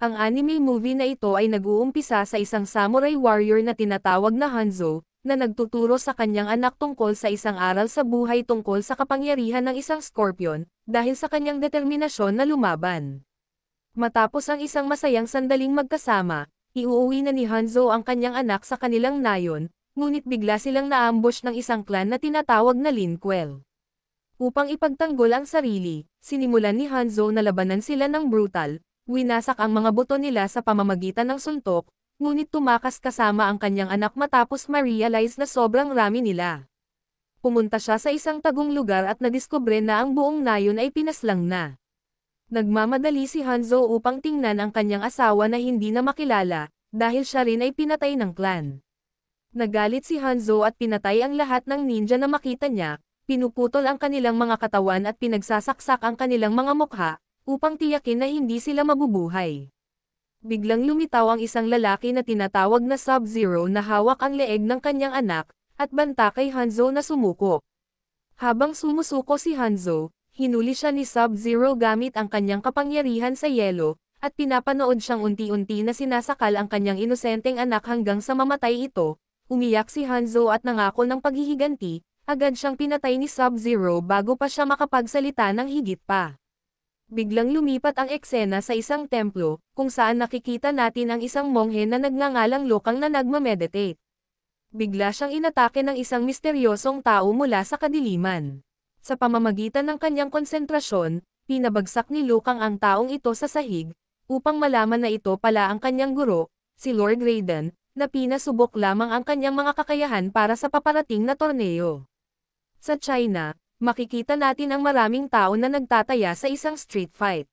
Ang anime movie na ito ay nag-uumpisa sa isang samurai warrior na tinatawag na Hanzo, na nagtuturo sa kanyang anak tungkol sa isang aral sa buhay tungkol sa kapangyarihan ng isang scorpion, dahil sa kanyang determinasyon na lumaban. Matapos ang isang masayang sandaling magkasama, iuuwi na ni Hanzo ang kanyang anak sa kanilang nayon, ngunit bigla silang naambush ng isang clan na tinatawag na Linquel. Upang ipagtanggol ang sarili, sinimulan ni Hanzo na labanan sila ng brutal, winasak ang mga buto nila sa pamamagitan ng suntok, ngunit tumakas kasama ang kanyang anak matapos ma-realize na sobrang rami nila. Pumunta siya sa isang tagong lugar at nadiskubre na ang buong nayon ay pinaslang na. Nagmamadali si Hanzo upang tingnan ang kanyang asawa na hindi na makilala, dahil siya rin ay pinatay ng clan. Nagalit si Hanzo at pinatay ang lahat ng ninja na makita niya, pinuputol ang kanilang mga katawan at pinagsasaksak ang kanilang mga mukha, upang tiyakin na hindi sila mabubuhay. Biglang lumitaw ang isang lalaki na tinatawag na Sub-Zero na hawak ang leeg ng kanyang anak, at banta kay Hanzo na sumuko. Habang sumusuko si Hanzo, hinuli siya ni Sub-Zero gamit ang kanyang kapangyarihan sa yelo, at pinapanood siyang unti-unti na sinasakal ang kanyang inosenteng anak hanggang sa mamatay ito. Umiyak si Hanzo at nangako ng paghihiganti, agad siyang pinatay ni Sub-Zero bago pa siya makapagsalita ng higit pa. Biglang lumipat ang eksena sa isang templo, kung saan nakikita natin ang isang monghe na nagngangalang Lokang na nagmameditate. Bigla siyang inatake ng isang misteryosong tao mula sa kadiliman. Sa pamamagitan ng kanyang konsentrasyon, pinabagsak ni Lokang ang taong ito sa sahig, upang malaman na ito pala ang kanyang guro, si Lord Raiden, na pinasubok lamang ang kanyang mga kakayahan para sa paparating na torneo. Sa China, makikita natin ang maraming tao na nagtataya sa isang street fight.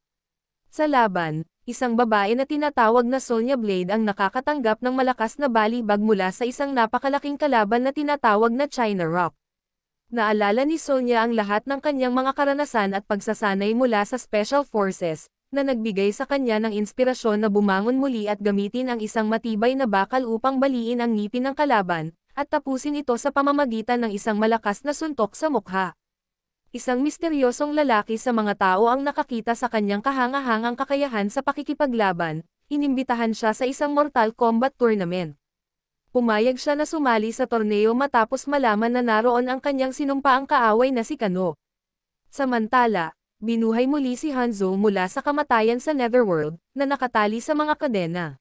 Sa laban, isang babae na tinatawag na Sonya Blade ang nakakatanggap ng malakas na balibag mula sa isang napakalaking kalaban na tinatawag na China Rock. Naalala ni Sonya ang lahat ng kanyang mga karanasan at pagsasanay mula sa Special Forces, na nagbigay sa kanya ng inspirasyon na bumangon muli at gamitin ang isang matibay na bakal upang baliin ang ngipin ng kalaban, at tapusin ito sa pamamagitan ng isang malakas na suntok sa mukha. Isang misteryosong lalaki sa mga tao ang nakakita sa kanyang kahangahangang kakayahan sa pakikipaglaban, inimbitahan siya sa isang Mortal Kombat tournament. Pumayag siya na sumali sa torneo matapos malaman na naroon ang kanyang sinumpaang kaaway na si Kano. Samantala, binuhay muli si Hanzo mula sa kamatayan sa Netherworld, na nakatali sa mga kadena.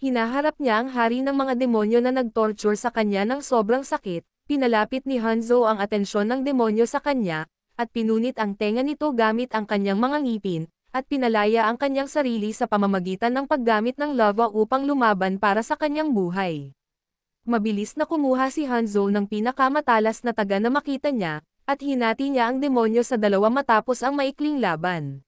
Hinaharap niya ang hari ng mga demonyo na nagtorture sa kanya ng sobrang sakit, pinalapit ni Hanzo ang atensyon ng demonyo sa kanya, at pinunit ang tenga nito gamit ang kanyang mga ngipin, at pinalaya ang kanyang sarili sa pamamagitan ng paggamit ng lava upang lumaban para sa kanyang buhay. Mabilis na kumuha si Hanzo ng pinakamatalas na taga na makita niya, at hinati niya ang demonyo sa dalawa matapos ang maikling laban.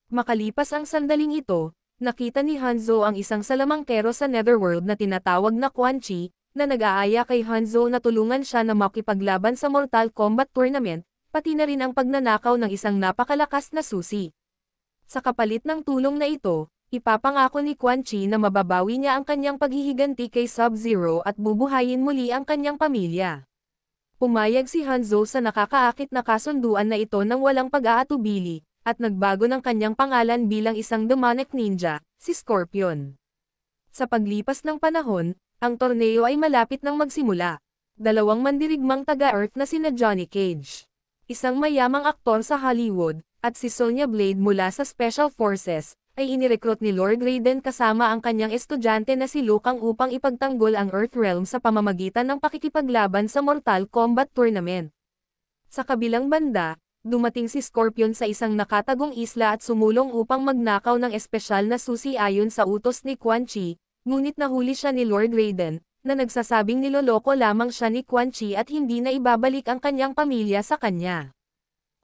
Makalipas ang sandaling ito, nakita ni Hanzo ang isang salamangkero sa Netherworld na tinatawag na Quan Chi, na nag-aaya kay Hanzo na tulungan siya na makipaglaban sa Mortal Kombat Tournament, pati na rin ang pagnanakaw ng isang napakalakas na susi. Sa kapalit ng tulong na ito, ipapangako ni Quan Chi na mababawi niya ang kanyang paghihiganti kay Sub-Zero at bubuhayin muli ang kanyang pamilya. Pumayag si Hanzo sa nakakaakit na kasunduan na ito nang walang pag-aatubili, at nagbago ng kanyang pangalan bilang isang demonic ninja, si Scorpion. Sa paglipas ng panahon, ang torneo ay malapit nang magsimula. Dalawang mandirigmang taga-Earth na sina Johnny Cage, isang mayamang aktor sa Hollywood, at si Sonya Blade mula sa Special Forces, ay inirekrut ni Lord Raiden kasama ang kanyang estudyante na si Lokang upang ipagtanggol ang Earthrealm sa pamamagitan ng pakikipaglaban sa Mortal Kombat Tournament. Sa kabilang banda, dumating si Scorpion sa isang nakatagong isla at sumulong upang magnakaw ng espesyal na susi ayon sa utos ni Quan Chi, ngunit nahuli siya ni Lord Raiden, na nagsasabing niloloko lamang siya ni Quan Chi at hindi na ibabalik ang kanyang pamilya sa kanya.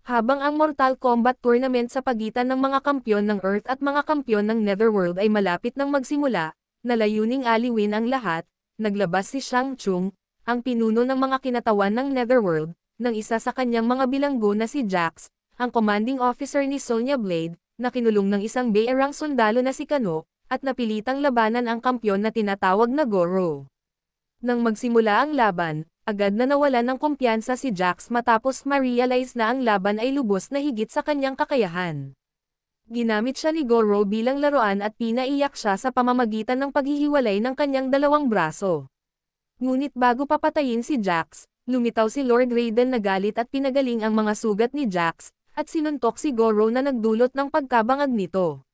Habang ang Mortal Kombat Tournament sa pagitan ng mga kampyon ng Earth at mga kampyon ng Netherworld ay malapit nang magsimula, na layuning aliwin ang lahat, naglabas si Shang Tsung, ang pinuno ng mga kinatawan ng Netherworld, ng isa sa kanyang mga bilanggo na si Jax, ang commanding officer ni Sonya Blade, na kinulong ng isang beerang sundalo na si Kano, at napilitang labanan ang kampyon na tinatawag na Goro. Nang magsimula ang laban, agad na nawalan ng kumpiyansa si Jax matapos ma-realize na ang laban ay lubos na higit sa kanyang kakayahan. Ginamit siya ni Goro bilang laruan at pinaiyak siya sa pamamagitan ng paghihiwalay ng kanyang dalawang braso. Ngunit bago papatayin si Jax, lumitaw si Lord Raiden na galit at pinagaling ang mga sugat ni Jax, at sinuntok si Goro na nagdulot ng pagkabangag nito.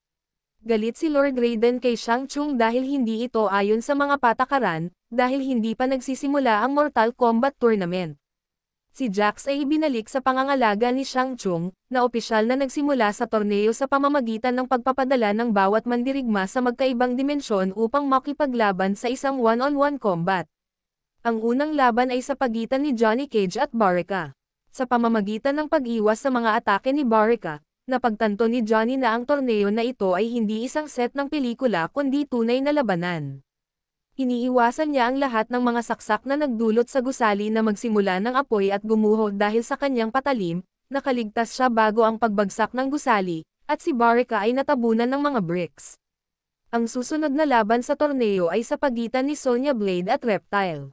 Galit si Lord Raiden kay Shang Tsung dahil hindi ito ayon sa mga patakaran, dahil hindi pa nagsisimula ang Mortal Kombat Tournament. Si Jax ay ibinalik sa pangangalaga ni Shang Tsung, na opisyal na nagsimula sa torneo sa pamamagitan ng pagpapadala ng bawat mandirigma sa magkaibang dimensyon upang makipaglaban sa isang one-on-one combat. Ang unang laban ay sa pagitan ni Johnny Cage at Baraka. Sa pamamagitan ng pag-iwas sa mga atake ni Baraka, napagtanto ni Johnny na ang torneo na ito ay hindi isang set ng pelikula kundi tunay na labanan. Iniiwasan niya ang lahat ng mga saksak na nagdulot sa gusali na magsimula ng apoy at gumuho dahil sa kanyang patalim, nakaligtas siya bago ang pagbagsak ng gusali, at si Baraka ay natabunan ng mga bricks. Ang susunod na laban sa torneo ay sa pagitan ni Sonya Blade at Reptile.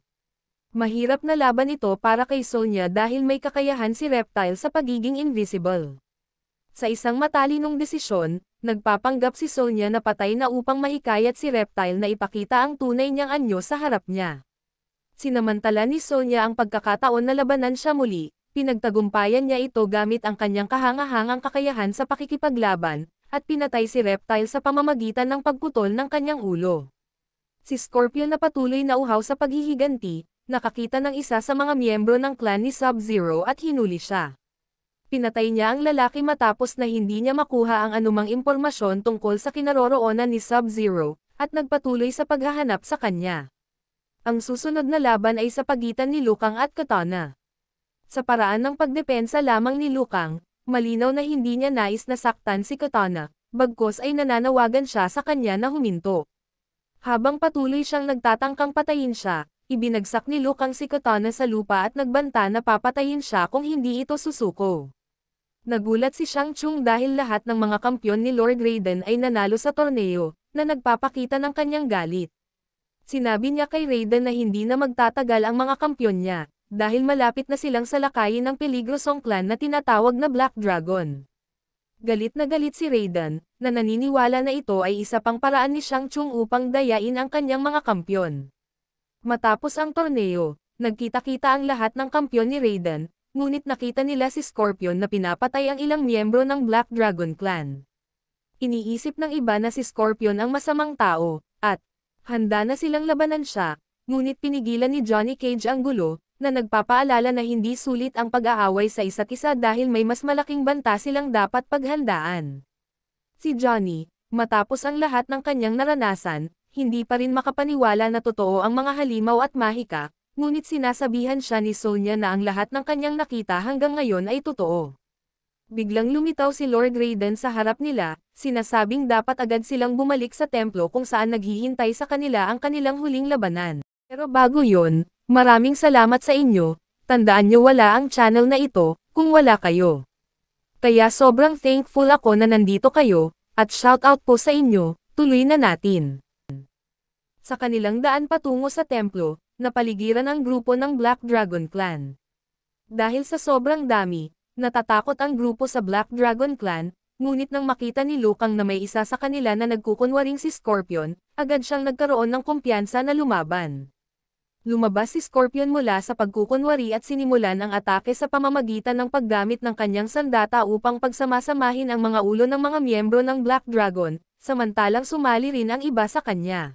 Mahirap na laban ito para kay Sonya dahil may kakayahan si Reptile sa pagiging invisible. Sa isang matalinong desisyon, nagpapanggap si Sonya na patay na upang mahikayat si Reptile na ipakita ang tunay niyang anyo sa harap niya. Sinamantala ni Sonya ang pagkakataon na labanan siya muli, pinagtagumpayan niya ito gamit ang kanyang kahangahangang kakayahan sa pakikipaglaban, at pinatay si Reptile sa pamamagitan ng pagputol ng kanyang ulo. Si Scorpion na patuloy na uhaw sa paghihiganti, nakakita ng isa sa mga miyembro ng clan ni Sub-Zero at hinuli siya. Pinatay niya ang lalaki matapos na hindi niya makuha ang anumang impormasyon tungkol sa kinaroroonan ni Sub-Zero, at nagpatuloy sa paghahanap sa kanya. Ang susunod na laban ay sa pagitan ni Liu Kang at Kitana. Sa paraan ng pagdepensa lamang ni Liu Kang, malinaw na hindi niya nais na saktan si Kitana, bagkus ay nananawagan siya sa kanya na huminto. Habang patuloy siyang nagtatangkang patayin siya, ibinagsak ni Liu Kang si Kitana sa lupa at nagbanta na papatayin siya kung hindi ito susuko. Nagulat si Shang Tsung dahil lahat ng mga kampyon ni Lord Raiden ay nanalo sa torneo, na nagpapakita ng kanyang galit. Sinabi niya kay Raiden na hindi na magtatagal ang mga kampyon niya, dahil malapit na silang salakayin ng peligrosong clan na tinatawag na Black Dragon. Galit na galit si Raiden, na naniniwala na ito ay isa pang paraan ni Shang Tsung upang dayain ang kanyang mga kampyon. Matapos ang torneo, nagkita-kita ang lahat ng kampyon ni Raiden, ngunit nakita nila si Scorpion na pinapatay ang ilang miyembro ng Black Dragon Clan. Iniisip ng iba na si Scorpion ang masamang tao, at handa na silang labanan siya, ngunit pinigilan ni Johnny Cage ang gulo, na nagpapaalala na hindi sulit ang pag-aaway sa isa't isa dahil may mas malaking banta silang dapat paghandaan. Si Johnny, matapos ang lahat ng kanyang naranasan, hindi pa rin makapaniwala na totoo ang mga halimaw at mahika, ngunit sinasabihan siya ni Sonya na ang lahat ng kanyang nakita hanggang ngayon ay totoo. Biglang lumitaw si Lord Raiden sa harap nila, sinasabing dapat agad silang bumalik sa templo kung saan naghihintay sa kanila ang kanilang huling labanan. Pero bago yon, maraming salamat sa inyo, tandaan nyo wala ang channel na ito, kung wala kayo. Kaya sobrang thankful ako na nandito kayo, at shoutout po sa inyo, tuloy na natin. Sa kanilang daan patungo sa templo, napaligiran ang grupo ng Black Dragon Clan. Dahil sa sobrang dami, natatakot ang grupo sa Black Dragon Clan, ngunit nang makita ni Liu Kang na may isa sa kanila na nagkukunwaring si Scorpion, agad siyang nagkaroon ng kumpiyansa na lumaban. Lumabas si Scorpion mula sa pagkukunwari at sinimulan ang atake sa pamamagitan ng paggamit ng kanyang sandata upang pagsamasamahin ang mga ulo ng mga miyembro ng Black Dragon, samantalang sumali rin ang iba sa kanya.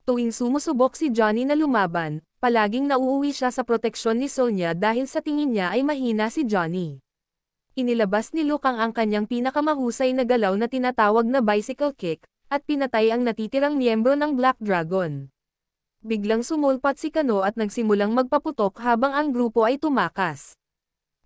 Tuwing sumusubok si Johnny na lumaban, palaging nauuwi siya sa proteksyon ni Sonya dahil sa tingin niya ay mahina si Johnny. Inilabas ni Liu Kang ang kanyang pinakamahusay na galaw na tinatawag na bicycle kick, at pinatay ang natitirang miyembro ng Black Dragon. Biglang sumulpat si Kano at nagsimulang magpaputok habang ang grupo ay tumakas.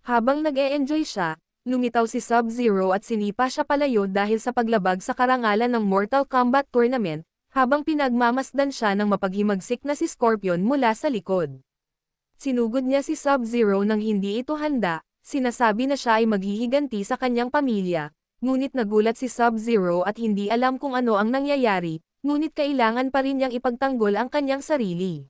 Habang nag-e-enjoy siya, lumitaw si Sub-Zero at sinipa siya palayo dahil sa paglabag sa karangalan ng Mortal Kombat Tournament, habang pinagmamasdan siya ng mapaghimagsik na si Scorpion mula sa likod. Sinugod niya si Sub-Zero nang hindi ito handa, sinasabi na siya ay maghihiganti sa kanyang pamilya, ngunit nagulat si Sub-Zero at hindi alam kung ano ang nangyayari, ngunit kailangan pa rin niyang ipagtanggol ang kanyang sarili.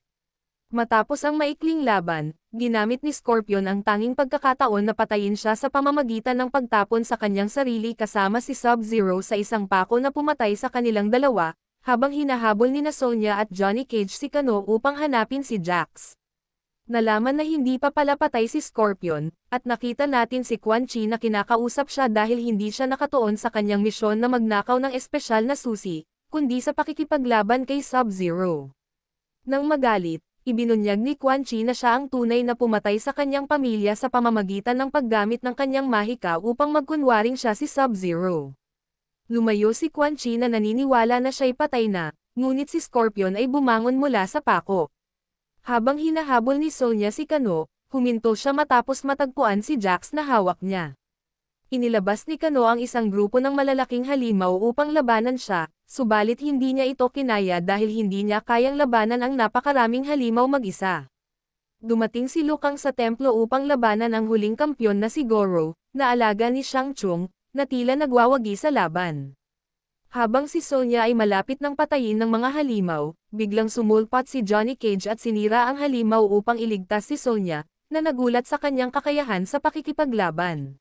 Matapos ang maikling laban, ginamit ni Scorpion ang tanging pagkakataon na patayin siya sa pamamagitan ng pagtapon sa kanyang sarili kasama si Sub-Zero sa isang pako na pumatay sa kanilang dalawa, habang hinahabol ni Sonya at Johnny Cage si Kano upang hanapin si Jax. Nalaman na hindi pa pala patay si Scorpion, at nakita natin si Quan Chi na kinakausap siya dahil hindi siya nakatuon sa kanyang misyon na magnakaw ng espesyal na susi, kundi sa pakikipaglaban kay Sub-Zero. Nang magalit, ibinunyag ni Quan Chi na siya ang tunay na pumatay sa kanyang pamilya sa pamamagitan ng paggamit ng kanyang mahika upang magkunwaring siya si Sub-Zero. Lumayo si Quan Chi na naniniwala na siya'y patay na, ngunit si Scorpion ay bumangon mula sa pako. Habang hinahabol ni Sonya si Kano, huminto siya matapos matagpuan si Jax na hawak niya. Inilabas ni Kano ang isang grupo ng malalaking halimaw upang labanan siya, subalit hindi niya ito kinaya dahil hindi niya kayang labanan ang napakaraming halimaw mag-isa. Dumating si Liu Kang sa templo upang labanan ang huling kampyon na si Goro, na alaga ni Shang Tsung, na tila nagwawagi sa laban. Habang si Sonya ay malapit ng patayin ng mga halimaw, biglang sumulpat si Johnny Cage at sinira ang halimaw upang iligtas si Sonya, na nagulat sa kanyang kakayahan sa pakikipaglaban.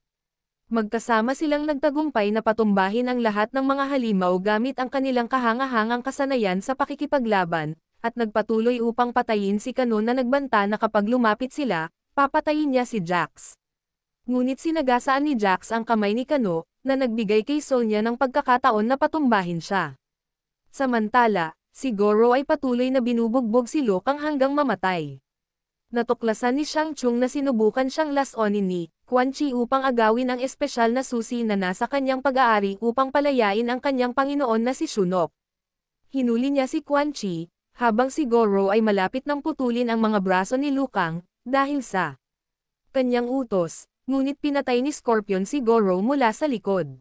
Magkasama silang nagtagumpay na patumbahin ang lahat ng mga halimaw gamit ang kanilang kahangahangang kasanayan sa pakikipaglaban, at nagpatuloy upang patayin si Kano na nagbanta na kapag lumapit sila, papatayin niya si Jax. Ngunit sinagasaan ni Jax ang kamay ni Kano, na nagbigay kay Sonya ng pagkakataon na patumbahin siya. Samantala, si Goro ay patuloy na binubugbog si Liu Kang hanggang mamatay. Natuklasan ni Shang Tsung na sinubukan siyang lasonin ni Quan Chi upang agawin ang espesyal na susi na nasa kanyang pag-aari upang palayain ang kanyang Panginoon na si Shinnok. Hinuli niya si Quan Chi, habang si Goro ay malapit nang putulin ang mga braso ni Liu Kang, dahil sa kanyang utos. Ngunit pinatay ni Scorpion si Goro mula sa likod.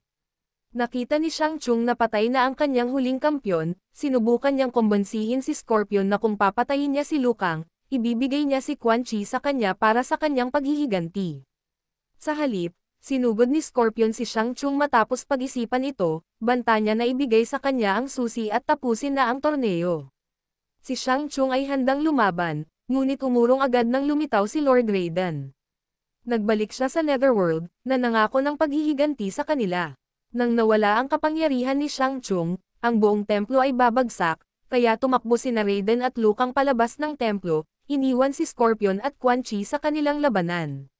Nakita ni Shang Tsung na patay na ang kanyang huling kampyon, sinubukan niyang kumbonsihin si Scorpion na kung papatayin niya si Liu Kang, ibibigay niya si Quan Chi sa kanya para sa kanyang paghihiganti. Sa halip, sinugod ni Scorpion si Shang Tsung matapos pag-isipan ito, banta niya na ibigay sa kanya ang susi at tapusin na ang torneo. Si Shang Tsung ay handang lumaban, ngunit umurong agad nang lumitaw si Lord Raiden. Nagbalik siya sa Netherworld, na nangako ng paghihiganti sa kanila. Nang nawala ang kapangyarihan ni Shang Tsung, ang buong templo ay babagsak, kaya tumakbo sina Raiden at Liu Kang palabas ng templo, iniwan si Scorpion at Quan Chi sa kanilang labanan.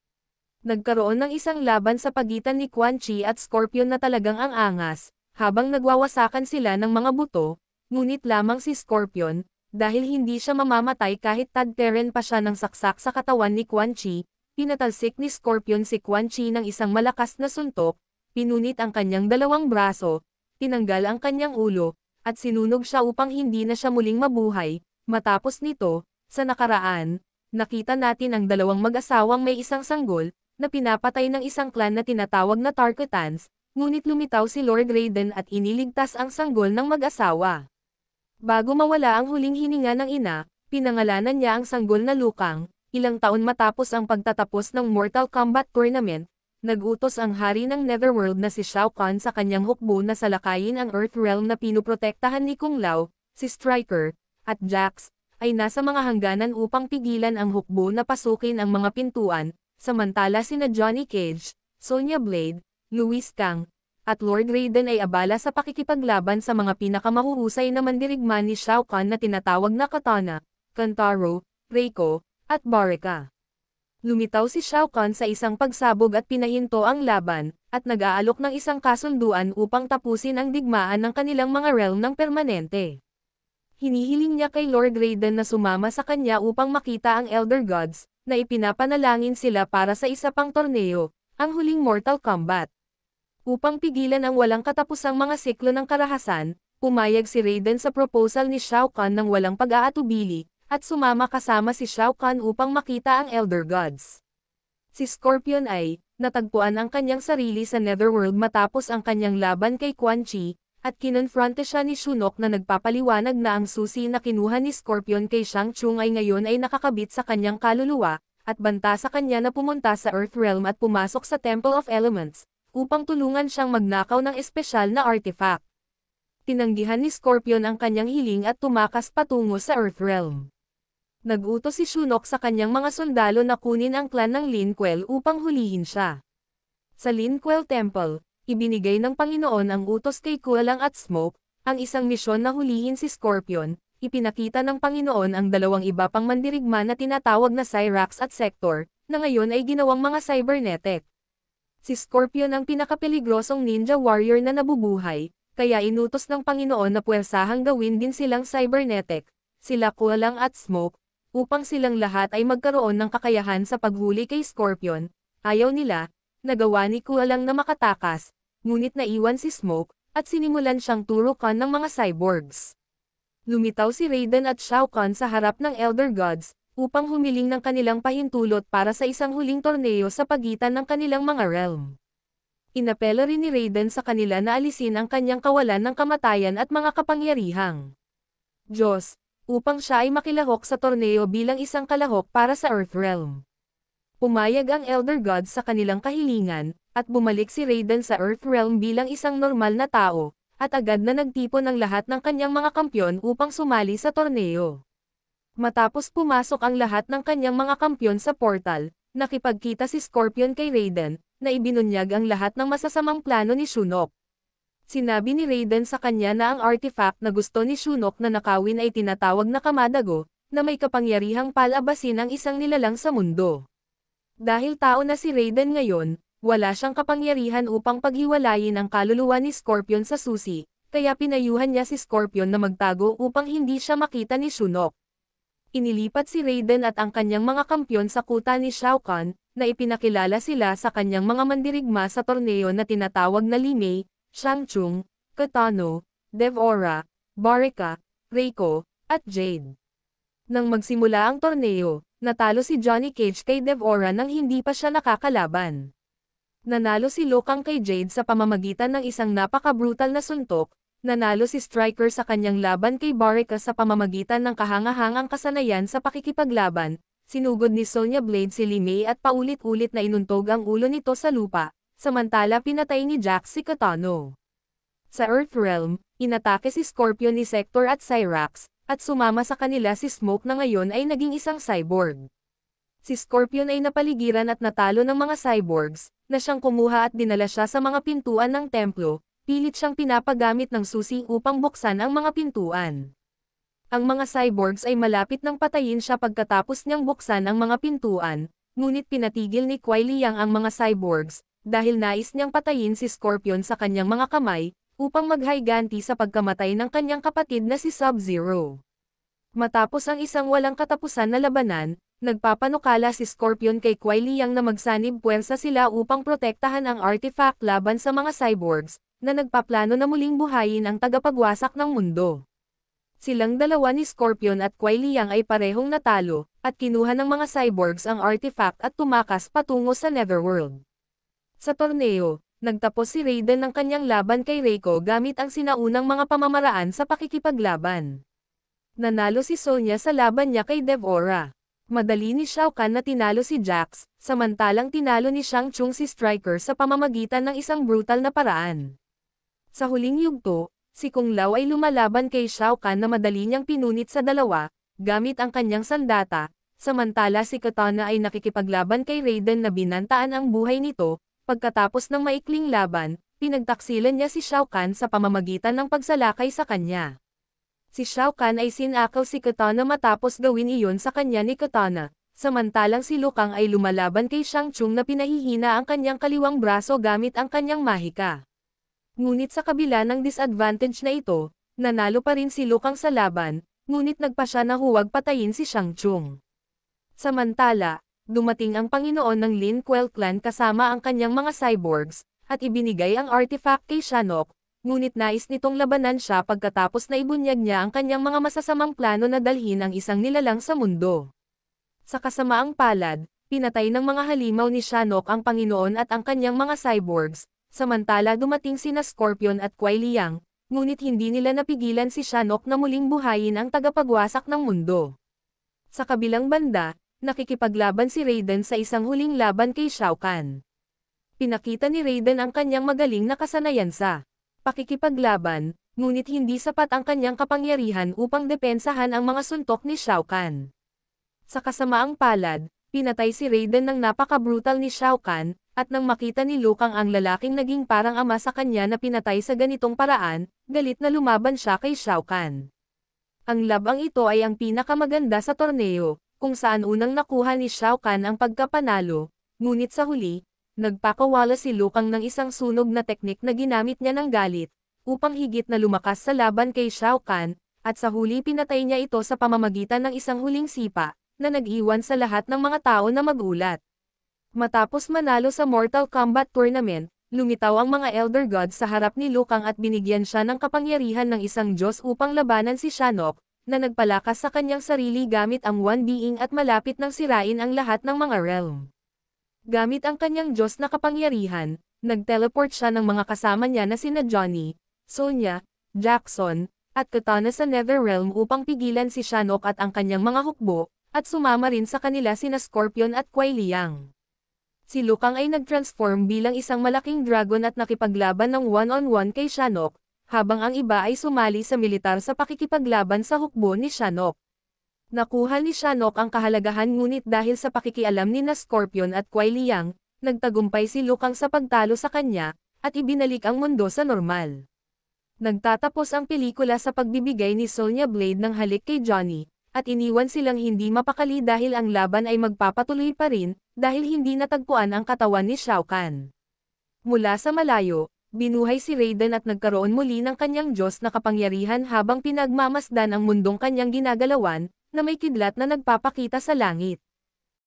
Nagkaroon ng isang laban sa pagitan ni Quan Chi at Scorpion na talagang ang angas, habang nagwawasakan sila ng mga buto, ngunit lamang si Scorpion, dahil hindi siya mamamatay kahit tagteren pa siya ng saksak sa katawan ni Quan Chi. Pinatalsik ni Scorpion si Quan Chi ng isang malakas na suntok, pinunit ang kanyang dalawang braso, tinanggal ang kanyang ulo, at sinunog siya upang hindi na siya muling mabuhay. Matapos nito, sa nakaraan, nakita natin ang dalawang mag-asawang may isang sanggol, na pinapatay ng isang clan na tinatawag na Tarkatans, ngunit lumitaw si Lord Raiden at iniligtas ang sanggol ng mag-asawa. Bago mawala ang huling hininga ng ina, pinangalanan niya ang sanggol na Liu Kang. Ilang taon matapos ang pagtatapos ng Mortal Kombat Tournament, nag-utos ang hari ng Netherworld na si Shao Kahn sa kanyang hukbo na salakayin ang Earthrealm na pinuprotektahan ni Kung Lao, si Stryker, at Jax, ay nasa mga hangganan upang pigilan ang hukbo na pasukin ang mga pintuan, samantala sina Johnny Cage, Sonya Blade, Louis Kang, at Lord Raiden ay abala sa pakikipaglaban sa mga pinakamahuhusay na mandirigma ni Shao Kahn na tinatawag na Katana, Kantaro, Reiko, at Baraka. Lumitaw si Shao Kahn sa isang pagsabog at pinahinto ang laban, at nag-aalok ng isang kasunduan upang tapusin ang digmaan ng kanilang mga realm ng permanente. Hinihiling niya kay Lord Raiden na sumama sa kanya upang makita ang Elder Gods, na ipinapanalangin sila para sa isa pang torneo, ang huling Mortal Kombat. Upang pigilan ang walang katapusang mga siklo ng karahasan, pumayag si Raiden sa proposal ni Shao Kahn ng walang pag-aatubili, at sumama kasama si Shao Kahn upang makita ang Elder Gods. Si Scorpion ay, natagpuan ang kanyang sarili sa Netherworld matapos ang kanyang laban kay Quan Chi, at kinonfronte siya ni Shinnok na nagpapaliwanag na ang susi na kinuha ni Scorpion kay Shang Tsung ay ngayon ay nakakabit sa kanyang kaluluwa, at banta sa kanya na pumunta sa Earthrealm at pumasok sa Temple of Elements, upang tulungan siyang magnakaw ng espesyal na artifact. Tinanggihan ni Scorpion ang kanyang hiling at tumakas patungo sa Earthrealm. Nag-utos si Shinnok sa kanyang mga sundalo na kunin ang clan ng Lin Kuei upang hulihin siya. Sa Lin Kuei Temple, ibinigay ng Panginoon ang utos kay Kualang at Smoke, ang isang misyon na hulihin si Scorpion. Ipinakita ng Panginoon ang dalawang iba pang mandirigma na tinatawag na Cyrax at Sector, na ngayon ay ginawang mga cybernetic. Si Scorpion ang pinakapeligrosong ninja warrior na nabubuhay, kaya inutos ng Panginoon na puwersahang gawin din silang cybernetic, sila Kualang at Smoke, upang silang lahat ay magkaroon ng kakayahan sa paghuli kay Scorpion. Ayaw nila, nagawa ni Kualang na makatakas, ngunit naiwan si Smoke, at sinimulan siyang turukan ng mga cyborgs. Lumitaw si Raiden at Shao Kahn sa harap ng Elder Gods, upang humiling ng kanilang pahintulot para sa isang huling torneo sa pagitan ng kanilang mga realm. Inapelo rin ni Raiden sa kanila na alisin ang kanyang kawalan ng kamatayan at mga kapangyarihang Diyos, upang siya ay makilahok sa torneo bilang isang kalahok para sa Earthrealm. Pumayag ang Elder Gods sa kanilang kahilingan, at bumalik si Raiden sa Earthrealm bilang isang normal na tao, at agad na nagtipon ang lahat ng kanyang mga kampyon upang sumali sa torneo. Matapos pumasok ang lahat ng kanyang mga kampyon sa portal, nakipagkita si Scorpion kay Raiden, na ibinunyag ang lahat ng masasamang plano ni Shinnok. Sinabi ni Raiden sa kanya na ang artifact na gusto ni Shinnok na nakawin ay tinatawag na Kamadago, na may kapangyarihang palabasin ang isang nilalang sa mundo. Dahil tao na si Raiden ngayon, wala siyang kapangyarihan upang paghiwalayin ang kaluluwa ni Scorpion sa susi, kaya pinayuhan niya si Scorpion na magtago upang hindi siya makita ni Shinnok. Inilipat si Raiden at ang kanyang mga kampyon sa kuta ni Shao Kahn, na ipinakilala sila sa kanyang mga mandirigma sa torneo na tinatawag na Li Mei, Shang Tsung, Kitano, Devora, Baraka, Reiko, at Jade. Nang magsimula ang torneo, natalo si Johnny Cage kay Devora nang hindi pa siya nakakalaban. Nanalo si Liu Kang kay Jade sa pamamagitan ng isang napaka-brutal na suntok, nanalo si Striker sa kanyang laban kay Baraka sa pamamagitan ng kahangahangang kasanayan sa pakikipaglaban, sinugod ni Sonya Blade si Li Mei at paulit-ulit na inuntog ang ulo nito sa lupa. Samantala pinatay ni Jax si Kitano. Sa Earthrealm, inatake si Scorpion ni Sector at Cyrax, at sumama sa kanila si Smoke na ngayon ay naging isang cyborg. Si Scorpion ay napaligiran at natalo ng mga cyborgs, na siyang kumuha at dinala siya sa mga pintuan ng templo, pilit siyang pinapagamit ng susi upang buksan ang mga pintuan. Ang mga cyborgs ay malapit nang patayin siya pagkatapos niyang buksan ang mga pintuan, ngunit pinatigil ni Kuai Liang ang mga cyborgs, dahil nais niyang patayin si Scorpion sa kanyang mga kamay, upang maghayganti sa pagkamatay ng kanyang kapatid na si Sub-Zero. Matapos ang isang walang katapusan na labanan, nagpapanukala si Scorpion kay Kuai Liang na magsanib puwersa sila upang protektahan ang artifact laban sa mga cyborgs, na nagpaplano na muling buhayin ang tagapagwasak ng mundo. Silang dalawa ni Scorpion at Kuai Liang ay parehong natalo, at kinuha ng mga cyborgs ang artifact at tumakas patungo sa Netherworld. Sa torneo, nagtapos si Raiden ng kanyang laban kay Reiko gamit ang sinaunang mga pamamaraan sa pakikipaglaban. Nanalo si Sonya sa laban niya kay Devora. Madali ni Shao Kahn na tinalo si Jax, samantalang tinalo ni Shang Tsung si Striker sa pamamagitan ng isang brutal na paraan. Sa huling yugto, si Kung Lao ay lumalaban kay Shao Kahn na madali niyang pinunit sa dalawa, gamit ang kanyang sandata, samantala si Kitana ay nakikipaglaban kay Raiden na binantaan ang buhay nito. Pagkatapos ng maikling laban, pinagtaksilan niya si Shao Kahn sa pamamagitan ng pagsalakay sa kanya. Si Shao Kahn ay sinakaw si Kitana matapos gawin iyon sa kanya ni Kitana, samantalang si Liu Kang ay lumalaban kay Shang Tsung na pinahihina ang kanyang kaliwang braso gamit ang kanyang mahika. Ngunit sa kabila ng disadvantage na ito, nanalo pa rin si Liu Kang sa laban, ngunit nagpa siya na huwag patayin si Shang Tsung. Samantala, dumating ang Panginoon ng Lin Kuei clan kasama ang kanyang mga cyborgs, at ibinigay ang artifact kay Shinnok, ngunit nais nitong labanan siya pagkatapos na ibunyag niya ang kanyang mga masasamang plano na dalhin ang isang nilalang sa mundo. Sa kasamaang palad, pinatay ng mga halimaw ni Shinnok ang Panginoon at ang kanyang mga cyborgs, samantala dumating sina Scorpion at Kuai Liang, ngunit hindi nila napigilan si Shinnok na muling buhayin ang tagapagwasak ng mundo. Sa kabilang banda, nakikipaglaban si Raiden sa isang huling laban kay Shao Kahn. Pinakita ni Raiden ang kanyang magaling na kasanayan sa pakikipaglaban, ngunit hindi sapat ang kanyang kapangyarihan upang depensahan ang mga suntok ni Shao Kahn. Sa kasamaang palad, pinatay si Raiden ng napaka-brutal ni Shao Kahn, at nang makita ni Liu Kang ang lalaking naging parang ama sa kanya na pinatay sa ganitong paraan, galit na lumaban siya kay Shao Kahn. Ang labang ito ay ang pinakamaganda sa torneo, kung saan unang nakuha ni Shao Kahn ang pagkapanalo, ngunit sa huli, nagpakawala si Liu Kang ng isang sunog na teknik na ginamit niya ng galit, upang higit na lumakas sa laban kay Shao Kahn, at sa huli pinatay niya ito sa pamamagitan ng isang huling sipa, na nag-iwan sa lahat ng mga tao na magulat. Matapos manalo sa Mortal Kombat Tournament, lumitaw ang mga Elder Gods sa harap ni Liu Kang at binigyan siya ng kapangyarihan ng isang Diyos upang labanan si Shinnok, na nagpalakas sa kanyang sarili gamit ang One Being at malapit nang sirain ang lahat ng mga realm. Gamit ang kanyang Diyos na kapangyarihan, nag-teleport siya ng mga kasama niya na sina Johnny, Sonya, Jackson, at Katana sa Netherrealm upang pigilan si Shinnok at ang kanyang mga hukbo, at sumama rin sa kanila sina Scorpion at Kuai Liang. Si Liu Kang ay nag-transform bilang isang malaking dragon at nakipaglaban ng one-on-one kay Shinnok, habang ang iba ay sumali sa militar sa pakikipaglaban sa hukbo ni Shinnok. Nakuha ni Shinnok ang kahalagahan ngunit dahil sa pakikialam ni na Scorpion at Kuai Liang, nagtagumpay si Liu Kang sa pagtalo sa kanya, at ibinalik ang mundo sa normal. Nagtatapos ang pelikula sa pagbibigay ni Sonya Blade ng halik kay Johnny, at iniwan silang hindi mapakali dahil ang laban ay magpapatuloy pa rin, dahil hindi natagpuan ang katawan ni Shao Kahn. Mula sa malayo, binuhay si Raiden at nagkaroon muli ng kanyang Diyos na kapangyarihan habang pinagmamasdan ang mundong kanyang ginagalawan, na may kidlat na nagpapakita sa langit.